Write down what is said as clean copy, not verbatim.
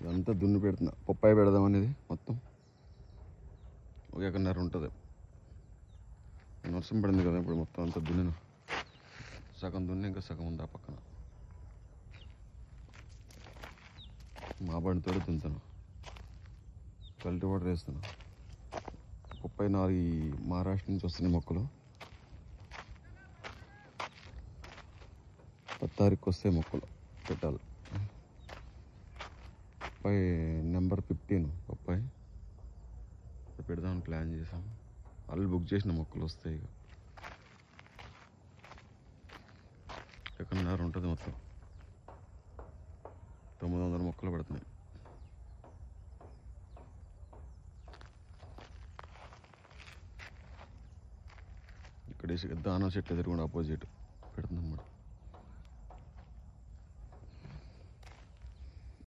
ఇదంతా దున్ని పెడుతున్నా, పప్పాయి పెడదాం అనేది. మొత్తం ఒక ఎకరన్నర ఉంటుంది. వర్షం పడింది కదా, ఇప్పుడు మొత్తం అంతా దున్నిన. సగం దున్ని, ఇంకా సగం ఉంది ఆ పక్కన. మా బండితో దున్నుతాను, కల్టివేటర్ వేస్తాను. పప్పాయి నాలుగు మహారాష్ట్ర నుంచి వస్తున్నాయి మొక్కలు. 10 తారీఖు వస్తాయి మొక్కలు పెట్టాలి. పప్పాయి నెంబర్ 15 పప్పాయి పెడదామని ప్లాన్ చేసాం. వాళ్ళు బుక్ చేసిన మొక్కలు వస్తాయి. ఇక ఎకరన్నర ఉంటుంది మొత్తం. 900 మొక్కలు పడుతున్నాయి. ఇక్కడ దానా చెట్లు ఎదురుకుండా ఆపోజిట్